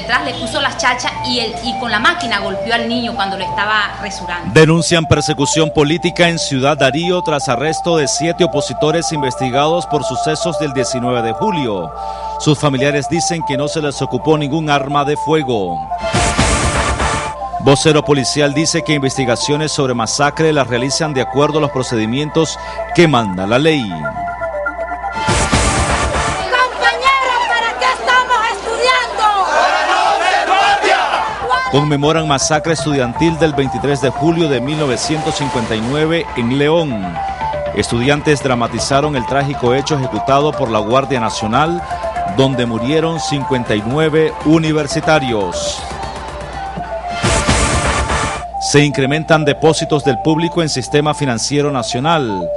detrás, le puso las chachas y con la máquina golpeó al niño cuando lo estaba resurando. Denuncian persecución política en Ciudad Darío tras arresto de 7 opositores investigados por sucesos del 19 de julio. Sus familiares dicen que no se les ocupó ningún arma de fuego. Vocero policial dice que investigaciones sobre masacre las realizan de acuerdo a los procedimientos que manda la ley. Conmemoran masacre estudiantil del 23 de julio de 1959 en León. Estudiantes dramatizaron el trágico hecho ejecutado por la Guardia Nacional, donde murieron 59 universitarios. Se incrementan depósitos del público en Sistema Financiero Nacional.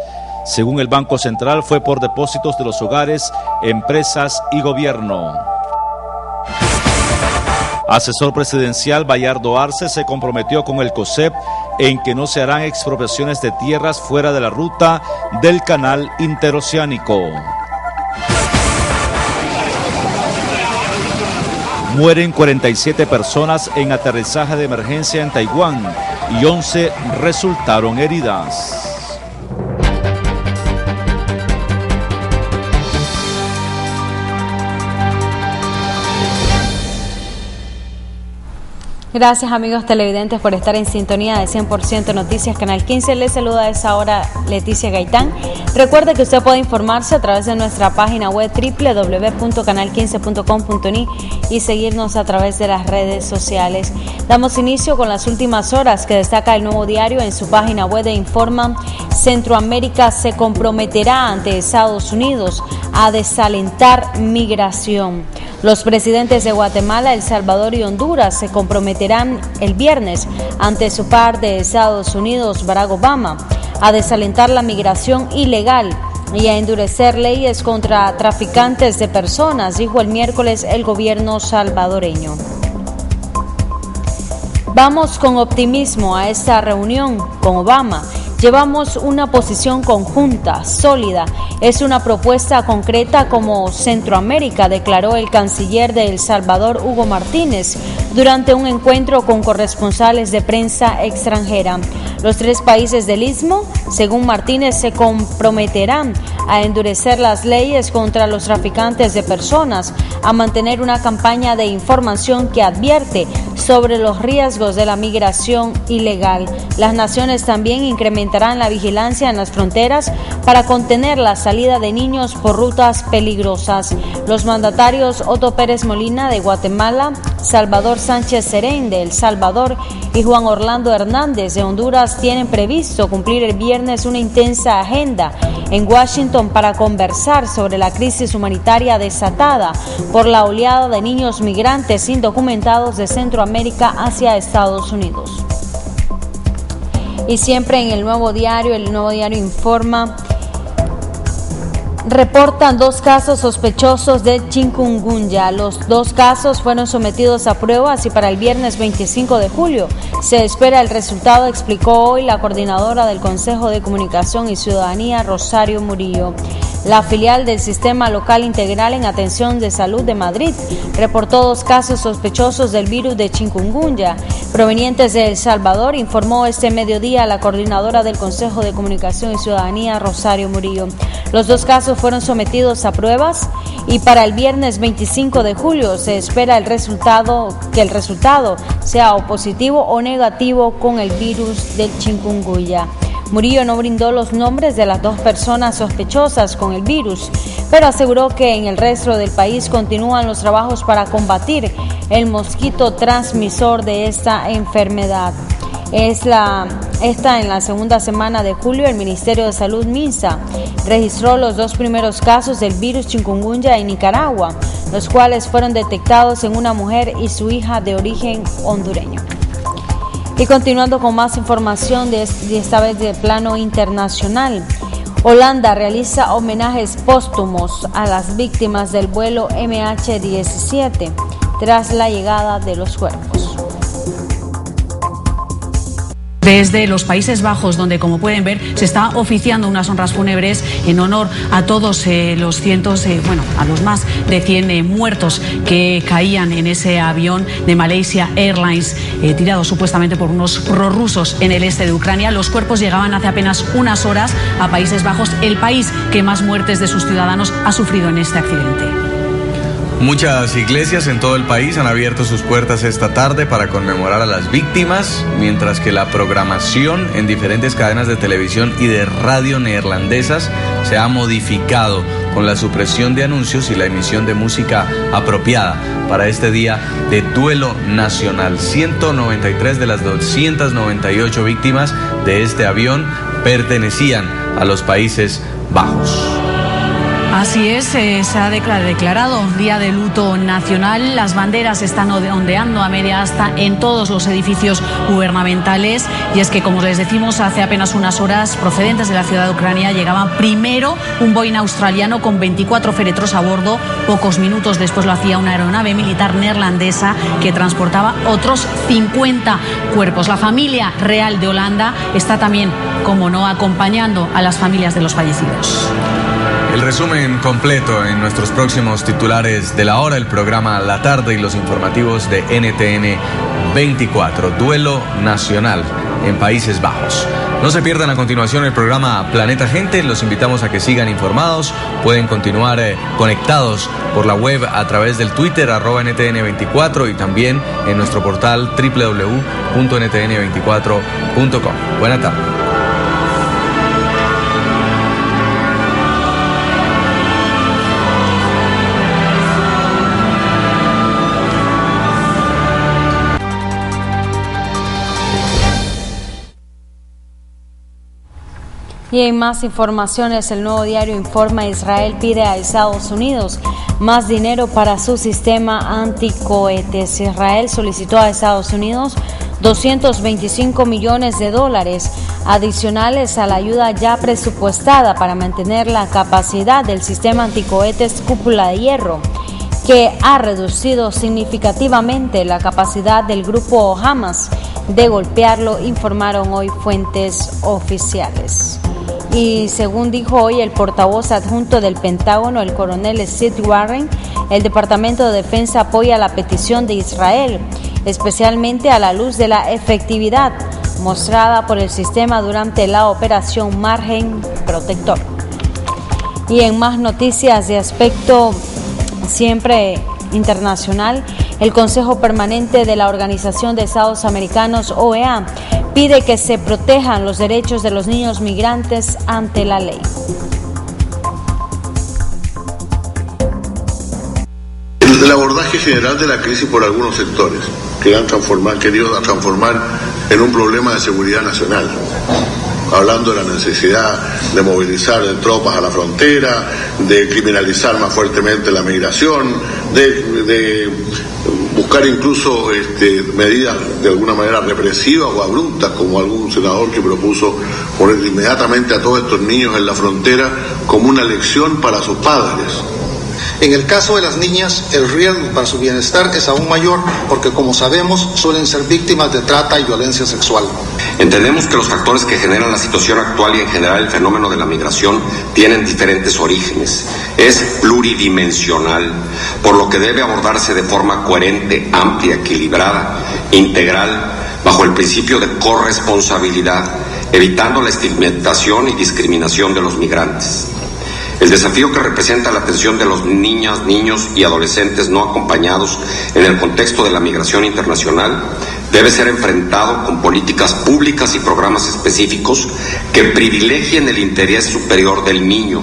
Según el Banco Central, fue por depósitos de los hogares, empresas y gobierno. Asesor presidencial Bayardo Arce se comprometió con el COSEP en que no se harán expropiaciones de tierras fuera de la ruta del canal interoceánico. Mueren 47 personas en aterrizaje de emergencia en Taiwán y 11 resultaron heridas. Gracias amigos televidentes por estar en sintonía de 100% Noticias Canal 15. Les saluda a esa hora Leticia Gaitán. Recuerde que usted puede informarse a través de nuestra página web www.canal15.com.ni y seguirnos a través de las redes sociales. Damos inicio con las últimas horas que destaca El Nuevo Diario en su página web de Informa. Centroamérica se comprometerá ante Estados Unidos a desalentar migración. Los presidentes de Guatemala, El Salvador y Honduras se comprometerán el viernes ante su par de Estados Unidos, Barack Obama, a desalentar la migración ilegal y a endurecer leyes contra traficantes de personas, dijo el miércoles el gobierno salvadoreño. Vamos con optimismo a esta reunión con Obama. Llevamos una posición conjunta, sólida. Es una propuesta concreta como Centroamérica, declaró el canciller de El Salvador, Hugo Martínez, durante un encuentro con corresponsales de prensa extranjera. Los 3 países del Istmo, según Martínez, se comprometerán a endurecer las leyes contra los traficantes de personas, a mantener una campaña de información que advierte sobre los riesgos de la migración ilegal. Las naciones también incrementarán la vigilancia en las fronteras para contener la salida de niños por rutas peligrosas. Los mandatarios Otto Pérez Molina de Guatemala, Salvador Sánchez Serén de El Salvador y Juan Orlando Hernández de Honduras tienen previsto cumplir el viernes una intensa agenda en Washington para conversar sobre la crisis humanitaria desatada por la oleada de niños migrantes indocumentados de Centroamérica hacia Estados Unidos. Y siempre en El Nuevo Diario informa, reportan 2 casos sospechosos de chikungunya. Los 2 casos fueron sometidos a pruebas y para el viernes 25 de julio se espera el resultado, explicó hoy la coordinadora del Consejo de Comunicación y Ciudadanía, Rosario Murillo. La filial del Sistema Local Integral en Atención de Salud de Madrid reportó 2 casos sospechosos del virus de chikungunya provenientes de El Salvador, informó este mediodía la coordinadora del Consejo de Comunicación y Ciudadanía, Rosario Murillo. Los 2 casos fueron sometidos a pruebas y para el viernes 25 de julio se espera que el resultado sea o positivo o negativo con el virus del chikungunya. Murillo no brindó los nombres de las 2 personas sospechosas con el virus, pero aseguró que en el resto del país continúan los trabajos para combatir el mosquito transmisor de esta enfermedad. En la segunda semana de julio, el Ministerio de Salud, MINSA, registró los 2 primeros casos del virus chikungunya en Nicaragua, los cuales fueron detectados en una mujer y su hija de origen hondureño. Y continuando con más información de esta vez de plano internacional, Holanda realiza homenajes póstumos a las víctimas del vuelo MH17 tras la llegada de los cuerpos. Desde los Países Bajos, donde, como pueden ver, se está oficiando unas honras fúnebres en honor a todos los cientos, a los más de 100 muertos que caían en ese avión de Malaysia Airlines, tirado supuestamente por unos prorrusos en el este de Ucrania. Los cuerpos llegaban hace apenas unas horas a Países Bajos, el país que más muertes de sus ciudadanos ha sufrido en este accidente. Muchas iglesias en todo el país han abierto sus puertas esta tarde para conmemorar a las víctimas, mientras que la programación en diferentes cadenas de televisión y de radio neerlandesas se ha modificado con la supresión de anuncios y la emisión de música apropiada para este día de duelo nacional. 193 de las 298 víctimas de este avión pertenecían a los Países Bajos. Así es, se ha declarado Día de Luto Nacional. Las banderas están ondeando a media asta en todos los edificios gubernamentales. Y es que, como les decimos, hace apenas unas horas, procedentes de la ciudad de Ucrania, llegaba primero un Boeing australiano con 24 féretros a bordo. Pocos minutos después lo hacía una aeronave militar neerlandesa que transportaba otros 50 cuerpos. La familia real de Holanda está también, como no, acompañando a las familias de los fallecidos. El resumen completo en nuestros próximos titulares de la hora, el programa La Tarde y los informativos de NTN 24. Duelo nacional en Países Bajos. No se pierdan a continuación el programa Planeta Gente. Los invitamos a que sigan informados. Pueden continuar conectados por la web a través del Twitter @NTN24 y también en nuestro portal www.ntn24.com. Buenas tardes. Y en más informaciones, el Nuevo Diario informa: Israel pide a Estados Unidos más dinero para su sistema anticohetes. Israel solicitó a Estados Unidos $225 millones adicionales a la ayuda ya presupuestada para mantener la capacidad del sistema anticohetes Cúpula de Hierro, que ha reducido significativamente la capacidad del grupo Hamas de golpearlo, informaron hoy fuentes oficiales. Y según dijo hoy el portavoz adjunto del Pentágono, el coronel Sid Warren, el Departamento de Defensa apoya la petición de Israel, especialmente a la luz de la efectividad mostrada por el sistema durante la operación Margen Protector. Y en más noticias de aspecto siempre internacional, el Consejo Permanente de la Organización de Estados Americanos, OEA, pide que se protejan los derechos de los niños migrantes ante la ley. El abordaje general de la crisis por algunos sectores que han querido transformar en un problema de seguridad nacional, hablando de la necesidad de movilizar tropas a la frontera, de criminalizar más fuertemente la migración, de buscar incluso medidas de alguna manera represivas o abruptas, como algún senador que propuso poner inmediatamente a todos estos niños en la frontera como una lección para sus padres. En el caso de las niñas, el riesgo para su bienestar es aún mayor porque, como sabemos, suelen ser víctimas de trata y violencia sexual. Entendemos que los factores que generan la situación actual y en general el fenómeno de la migración tienen diferentes orígenes. Es pluridimensional, por lo que debe abordarse de forma coherente, amplia, equilibrada, integral, bajo el principio de corresponsabilidad, evitando la estigmatización y discriminación de los migrantes. El desafío que representa la atención de los niñas, niños y adolescentes no acompañados en el contexto de la migración internacional debe ser enfrentado con políticas públicas y programas específicos que privilegien el interés superior del niño,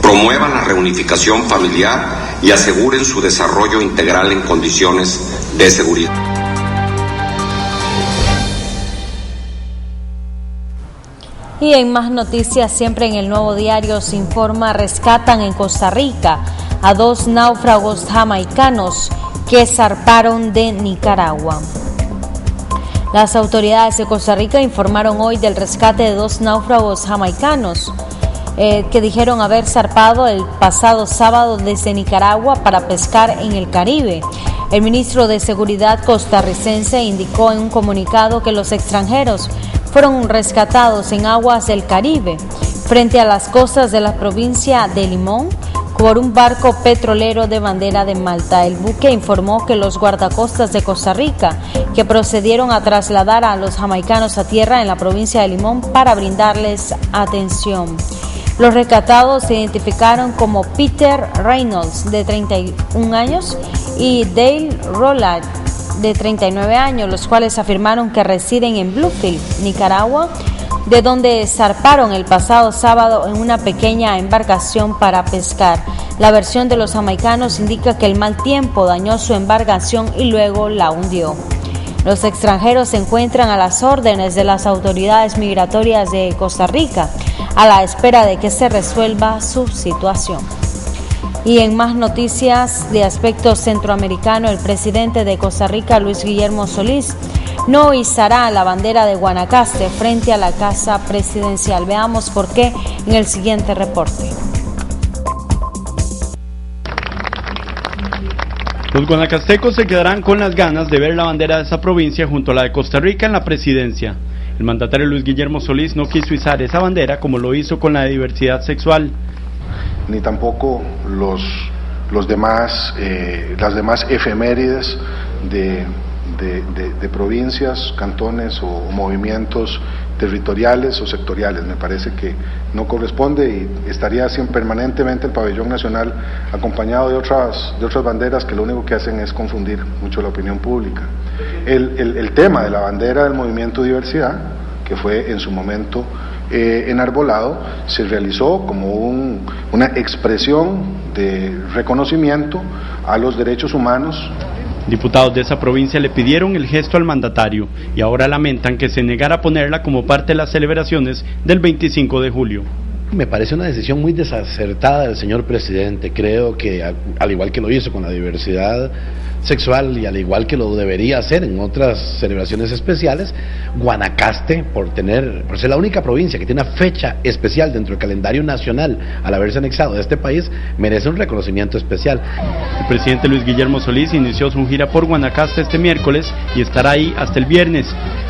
promuevan la reunificación familiar y aseguren su desarrollo integral en condiciones de seguridad. Y en más noticias, siempre en el Nuevo Diario se informa: rescatan en Costa Rica a 2 náufragos jamaicanos que zarparon de Nicaragua. Las autoridades de Costa Rica informaron hoy del rescate de 2 náufragos jamaicanos que dijeron haber zarpado el pasado sábado desde Nicaragua para pescar en el Caribe. El ministro de Seguridad costarricense indicó en un comunicado que los extranjeros fueron rescatados en aguas del Caribe, frente a las costas de la provincia de Limón, por un barco petrolero de bandera de Malta. El buque informó que los guardacostas de Costa Rica, que procedieron a trasladar a los jamaicanos a tierra en la provincia de Limón para brindarles atención. Los rescatados se identificaron como Peter Reynolds, de 31 años, y Dale Rollard, de 39 años, los cuales afirmaron que residen en Bluefield, Nicaragua, de donde zarparon el pasado sábado en una pequeña embarcación para pescar. La versión de los jamaicanos indica que el mal tiempo dañó su embarcación y luego la hundió. Los extranjeros se encuentran a las órdenes de las autoridades migratorias de Costa Rica, a la espera de que se resuelva su situación. Y en más noticias de aspecto centroamericano, el presidente de Costa Rica, Luis Guillermo Solís, no izará la bandera de Guanacaste frente a la Casa Presidencial. Veamos por qué en el siguiente reporte. Los guanacastecos se quedarán con las ganas de ver la bandera de esa provincia junto a la de Costa Rica en la presidencia. El mandatario Luis Guillermo Solís no quiso izar esa bandera como lo hizo con la de diversidad sexual. Ni tampoco las demás efemérides de provincias, cantones o movimientos territoriales o sectoriales. Me parece que no corresponde y estaría siempre permanentemente el pabellón nacional acompañado de otras banderas que lo único que hacen es confundir mucho la opinión pública. El tema de la bandera del movimiento Diversidad, que fue en su momento enarbolado, se realizó como una expresión de reconocimiento a los derechos humanos. Diputados de esa provincia le pidieron el gesto al mandatario y ahora lamentan que se negara a ponerla como parte de las celebraciones del 25 de julio. Me parece una decisión muy desacertada del señor presidente. Creo que al igual que lo hizo con la diversidad sexual y al igual que lo debería hacer en otras celebraciones especiales, Guanacaste, por ser la única provincia que tiene una fecha especial dentro del calendario nacional al haberse anexado de este país, merece un reconocimiento especial. El presidente Luis Guillermo Solís inició su gira por Guanacaste este miércoles y estará ahí hasta el viernes.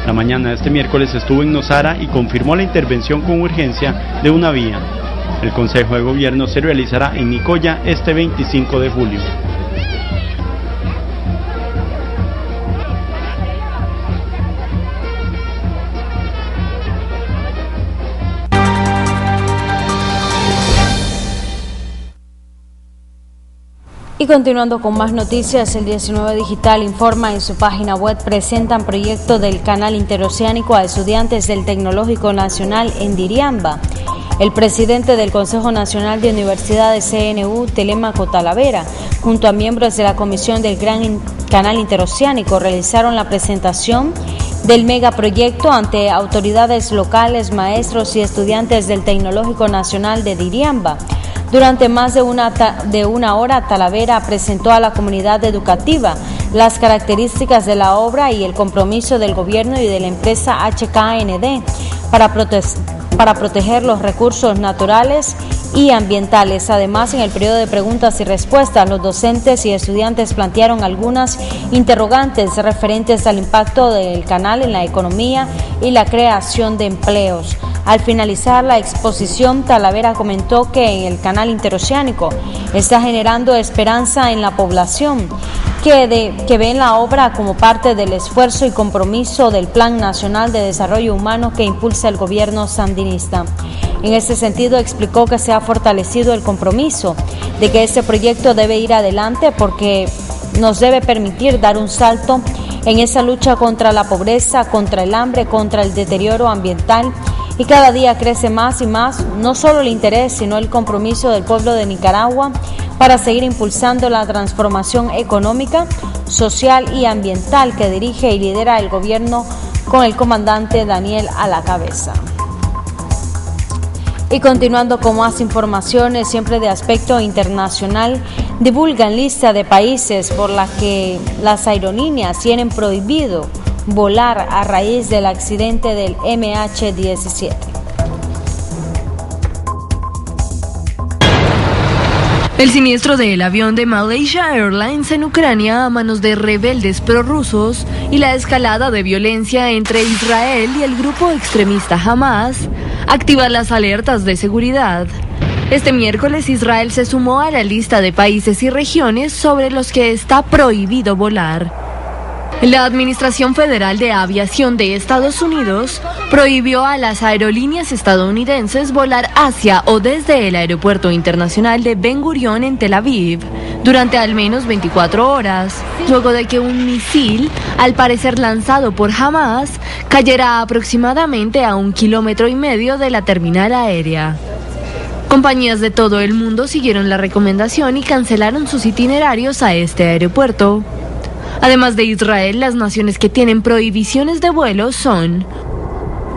La mañana de este miércoles estuvo en Nosara y confirmó la intervención con urgencia de una vía. El Consejo de Gobierno se realizará en Nicoya este 25 de julio. Y continuando con más noticias, el 19 Digital informa en su página web: presentan proyecto del canal interoceánico a estudiantes del Tecnológico Nacional en Diriamba. El presidente del Consejo Nacional de Universidades CNU, Telemaco Talavera, junto a miembros de la Comisión del Gran Canal Interoceánico, realizaron la presentación del megaproyecto ante autoridades locales, maestros y estudiantes del Tecnológico Nacional de Diriamba. Durante más de una hora, Talavera presentó a la comunidad educativa las características de la obra y el compromiso del gobierno y de la empresa HKND para proteger los recursos naturales y ambientales. Además, en el periodo de preguntas y respuestas, los docentes y estudiantes plantearon algunas interrogantes referentes al impacto del canal en la economía y la creación de empleos. Al finalizar la exposición, Talavera comentó que el canal interoceánico está generando esperanza en la población, que ven la obra como parte del esfuerzo y compromiso del Plan Nacional de Desarrollo Humano que impulsa el gobierno sandinista. En este sentido, explicó que se ha fortalecido el compromiso de que este proyecto debe ir adelante porque nos debe permitir dar un salto en esa lucha contra la pobreza, contra el hambre, contra el deterioro ambiental. Y cada día crece más y más, no solo el interés, sino el compromiso del pueblo de Nicaragua para seguir impulsando la transformación económica, social y ambiental que dirige y lidera el gobierno con el comandante Daniel a la cabeza. Y continuando con más informaciones, siempre de aspecto internacional, divulgan lista de países por la que las aerolíneas tienen prohibido volar a raíz del accidente del MH17. El siniestro del avión de Malaysia Airlines en Ucrania a manos de rebeldes prorrusos y la escalada de violencia entre Israel y el grupo extremista Hamas activan las alertas de seguridad. Este miércoles Israel se sumó a la lista de países y regiones sobre los que está prohibido volar. La Administración Federal de Aviación de Estados Unidos prohibió a las aerolíneas estadounidenses volar hacia o desde el Aeropuerto Internacional de Ben Gurion en Tel Aviv durante al menos 24 horas, luego de que un misil, al parecer lanzado por Hamas, cayera aproximadamente a 1,5 kilómetros de la terminal aérea. Compañías de todo el mundo siguieron la recomendación y cancelaron sus itinerarios a este aeropuerto. Además de Israel, las naciones que tienen prohibiciones de vuelo son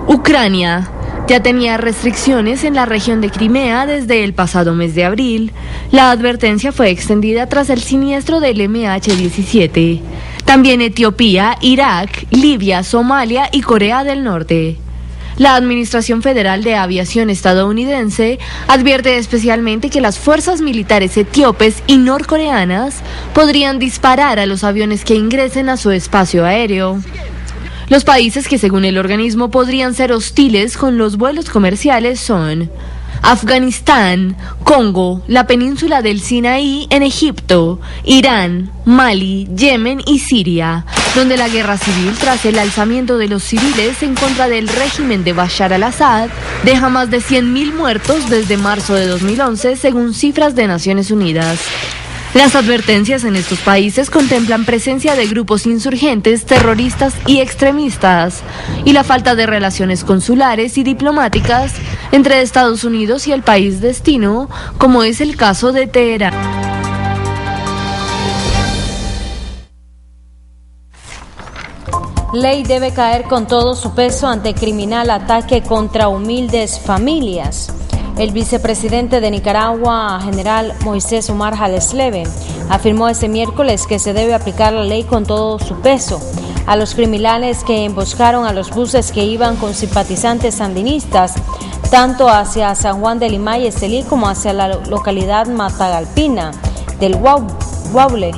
Ucrania. Ya tenía restricciones en la región de Crimea desde el pasado mes de abril. La advertencia fue extendida tras el siniestro del MH17. También Etiopía, Irak, Libia, Somalia y Corea del Norte. La Administración Federal de Aviación estadounidense advierte especialmente que las fuerzas militares etíopes y norcoreanas podrían disparar a los aviones que ingresen a su espacio aéreo. Los países que según el organismo podrían ser hostiles con los vuelos comerciales son Afganistán, Congo, la península del Sinaí en Egipto, Irán, Mali, Yemen y Siria, donde la guerra civil tras el alzamiento de los civiles en contra del régimen de Bashar al-Assad deja más de 100.000 muertos desde marzo de 2011, según cifras de Naciones Unidas. Las advertencias en estos países contemplan presencia de grupos insurgentes, terroristas y extremistas, y la falta de relaciones consulares y diplomáticas entre Estados Unidos y el país destino, como es el caso de Teherán. Ley debe caer con todo su peso ante criminal ataque contra humildes familias. El vicepresidente de Nicaragua, general Moisés Omar Hallesleben, afirmó este miércoles que se debe aplicar la ley con todo su peso a los criminales que emboscaron a los buses que iban con simpatizantes sandinistas, tanto hacia San Juan de Limay y Estelí como hacia la localidad matagalpina del Guaule.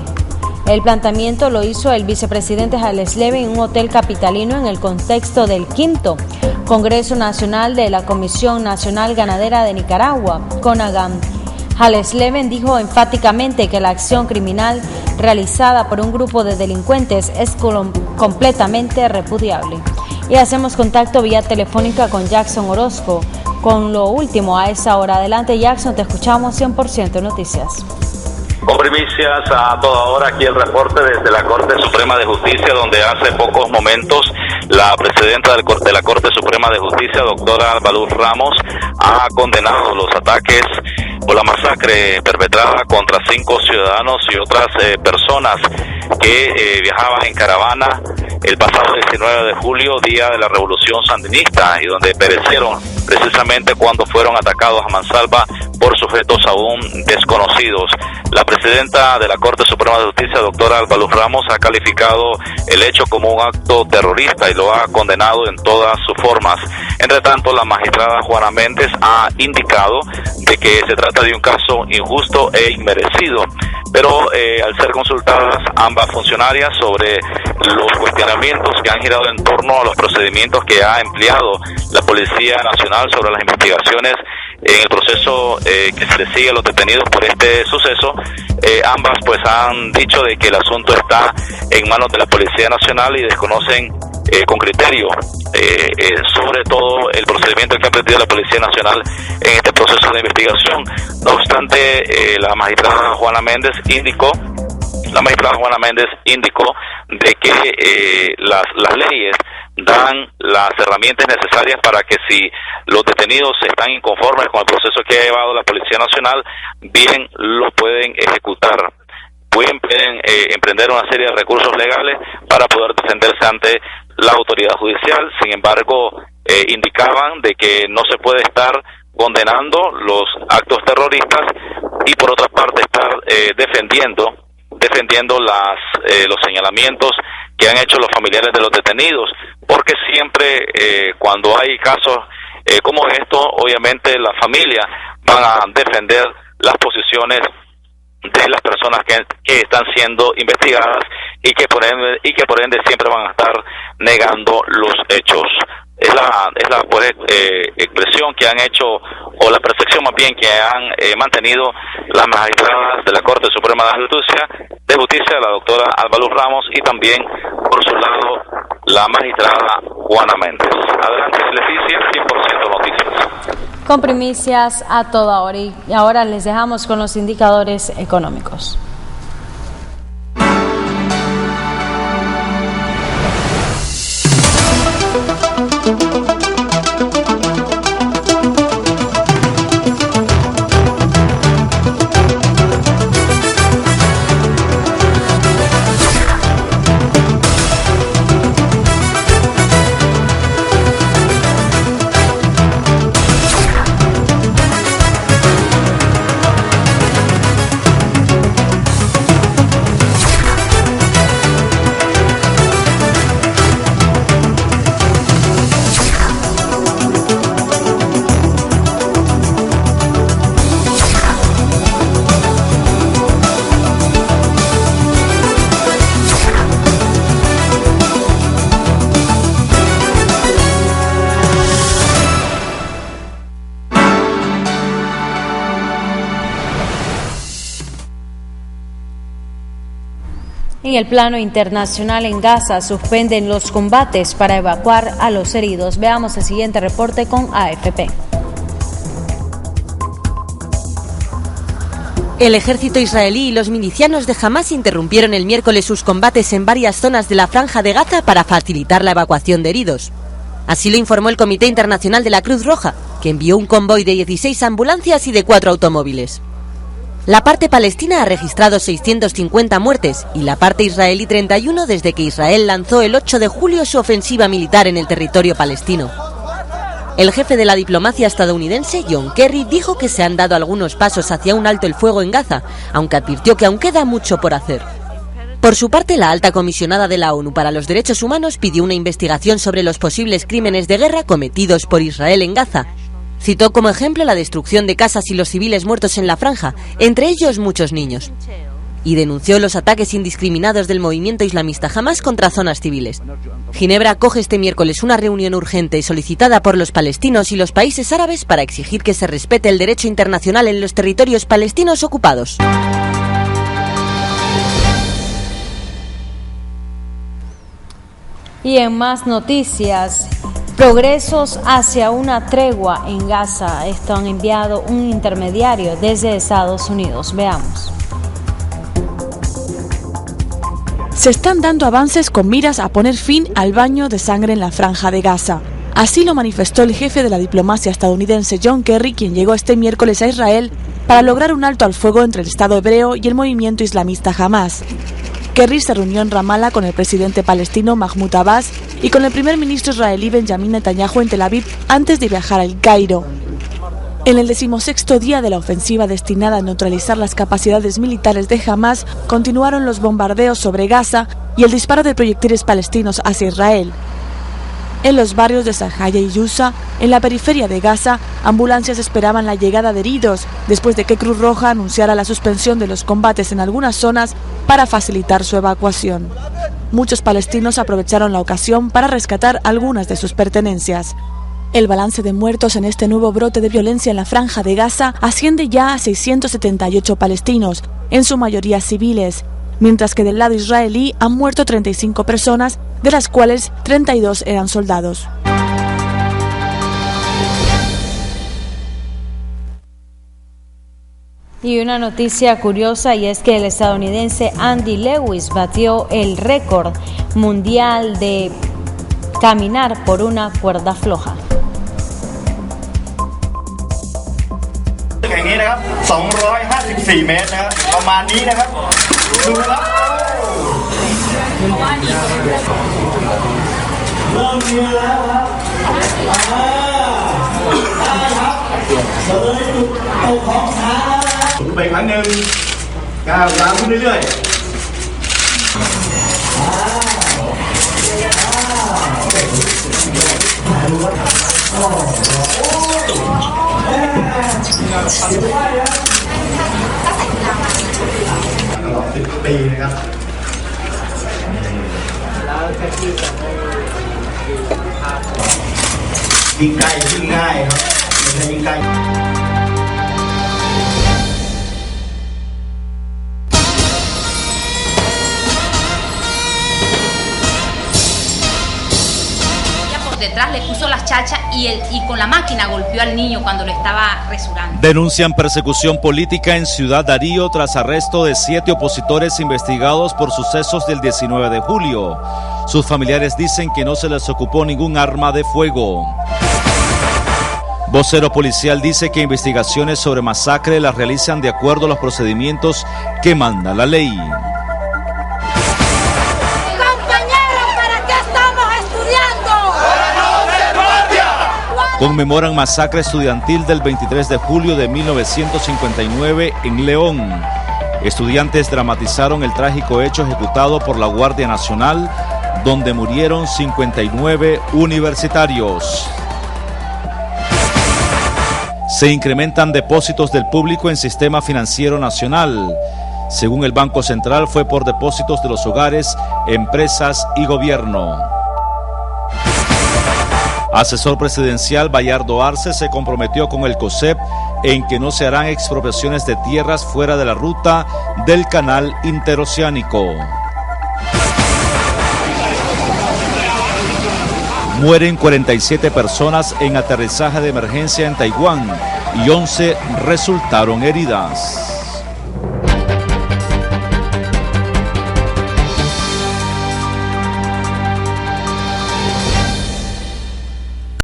El planteamiento lo hizo el vicepresidente Hallesleben en un hotel capitalino en el contexto del 5º Congreso Nacional de la Comisión Nacional Ganadera de Nicaragua, CONAGAN. Hallesleben dijo enfáticamente que la acción criminal realizada por un grupo de delincuentes es completamente repudiable. Y hacemos contacto vía telefónica con Jackson Orozco con lo último a esa hora. Adelante, Jackson, te escuchamos. 100% Noticias. Con primicias a toda hora, aquí el reporte desde la Corte Suprema de Justicia, donde hace pocos momentos la presidenta de la Corte Suprema de Justicia, doctora Baluz Ramos, ha condenado los ataques o la masacre perpetrada contra 5 ciudadanos y otras personas que viajaban en caravana el pasado 19 de julio, día de la Revolución Sandinista, y donde perecieron precisamente cuando fueron atacados a mansalva por sujetos aún desconocidos. La presidenta de la Corte Suprema de Justicia, doctora Baluz Ramos, ha calificado el hecho como un acto terrorista y lo ha condenado en todas sus formas. Entre tanto, la magistrada Juana Méndez ha indicado de que se trata de un caso injusto e inmerecido, pero al ser consultadas ambas funcionarias sobre los cuestionamientos que han girado en torno a los procedimientos que ha empleado la Policía Nacional sobre las investigaciones en el proceso que se le sigue a los detenidos por este suceso, ambas pues han dicho de que el asunto está en manos de la Policía Nacional y desconocen con criterio sobre todo el procedimiento que ha emprendido la Policía Nacional en este proceso de investigación. No obstante, la magistrada Juana Méndez indicó de que las leyes dan las herramientas necesarias para que si los detenidos están inconformes con el proceso que ha llevado la Policía Nacional, bien lo pueden ejecutar. Pueden emprender una serie de recursos legales para poder defenderse ante la autoridad judicial. Sin embargo, indicaban de que no se puede estar condenando los actos terroristas y por otra parte estar defendiendo los señalamientos que han hecho los familiares de los detenidos, porque siempre cuando hay casos como esto, obviamente la familia van a defender las posiciones de las personas que están siendo investigadas y que por ende siempre van a estar negando los hechos. Es la expresión que han hecho, o la percepción más bien que han mantenido las magistradas de la Corte Suprema de Justicia, la doctora Alba Luz Ramos, y también, por su lado, la magistrada Juana Méndez. Adelante, Leticia, 100% Noticias. Con primicias a toda hora, y ahora les dejamos con los indicadores económicos. En el plano internacional, en Gaza suspenden los combates para evacuar a los heridos. Veamos el siguiente reporte con AFP. El ejército israelí y los milicianos de Hamás interrumpieron el miércoles sus combates en varias zonas de la Franja de Gaza para facilitar la evacuación de heridos. Así lo informó el Comité Internacional de la Cruz Roja, que envió un convoy de 16 ambulancias y de 4 automóviles. La parte palestina ha registrado 650 muertes y la parte israelí 31 desde que Israel lanzó el 8 de julio su ofensiva militar en el territorio palestino. El jefe de la diplomacia estadounidense, John Kerry, dijo que se han dado algunos pasos hacia un alto el fuego en Gaza, aunque advirtió que aún queda mucho por hacer. Por su parte, la alta comisionada de la ONU para los Derechos Humanos pidió una investigación sobre los posibles crímenes de guerra cometidos por Israel en Gaza. Citó como ejemplo la destrucción de casas y los civiles muertos en la franja, entre ellos muchos niños. Y denunció los ataques indiscriminados del movimiento islamista Hamás contra zonas civiles. Ginebra acoge este miércoles una reunión urgente solicitada por los palestinos y los países árabes para exigir que se respete el derecho internacional en los territorios palestinos ocupados. Y en más noticias, progresos hacia una tregua en Gaza. Esto han enviado un intermediario desde Estados Unidos. Veamos. Se están dando avances con miras a poner fin al baño de sangre en la Franja de Gaza. Así lo manifestó el jefe de la diplomacia estadounidense John Kerry, quien llegó este miércoles a Israel para lograr un alto al fuego entre el Estado hebreo y el movimiento islamista Hamás. Kerry se reunió en Ramallah con el presidente palestino Mahmoud Abbas y con el primer ministro israelí Benjamin Netanyahu en Tel Aviv antes de viajar al Cairo. En el 16º día de la ofensiva destinada a neutralizar las capacidades militares de Hamás, continuaron los bombardeos sobre Gaza y el disparo de proyectiles palestinos hacia Israel. En los barrios de Zahaya y Yusa, en la periferia de Gaza, ambulancias esperaban la llegada de heridos, después de que Cruz Roja anunciara la suspensión de los combates en algunas zonas para facilitar su evacuación. Muchos palestinos aprovecharon la ocasión para rescatar algunas de sus pertenencias. El balance de muertos en este nuevo brote de violencia en la Franja de Gaza asciende ya a 678 palestinos, en su mayoría civiles, mientras que del lado israelí han muerto 35 personas, de las cuales 32 eran soldados. Y una noticia curiosa, y es que el estadounidense Andy Lewis batió el récord mundial de caminar por una cuerda floja. อย่างนี้นะครับ254 เมตรนะครับประมาณนี้นะครับดูครับเริ่มมีแล้วครับครับเราเลยจุดเอาของช้าไปครั้งหนึ่งก้าวยาวขึ้นเรื่อยๆ 10 ปีนะครับยิงไกลยิงง่ายครับไม่ใช่ยิงไกล Detrás le puso las chachas y con la máquina golpeó al niño cuando lo estaba resurando. Denuncian persecución política en Ciudad Darío tras arresto de 7 opositores investigados por sucesos del 19 de julio. Sus familiares dicen que no se les ocupó ningún arma de fuego. Vocero policial dice que investigaciones sobre masacre las realizan de acuerdo a los procedimientos que manda la ley. Conmemoran masacre estudiantil del 23 de julio de 1959 en León. Estudiantes dramatizaron el trágico hecho ejecutado por la Guardia Nacional, donde murieron 59 universitarios. Se incrementan depósitos del público en Sistema Financiero Nacional. Según el Banco Central, fue por depósitos de los hogares, empresas y gobierno. Asesor presidencial Bayardo Arce se comprometió con el COSEP en que no se harán expropiaciones de tierras fuera de la ruta del canal interoceánico. Mueren 47 personas en aterrizaje de emergencia en Taiwán y 11 resultaron heridas.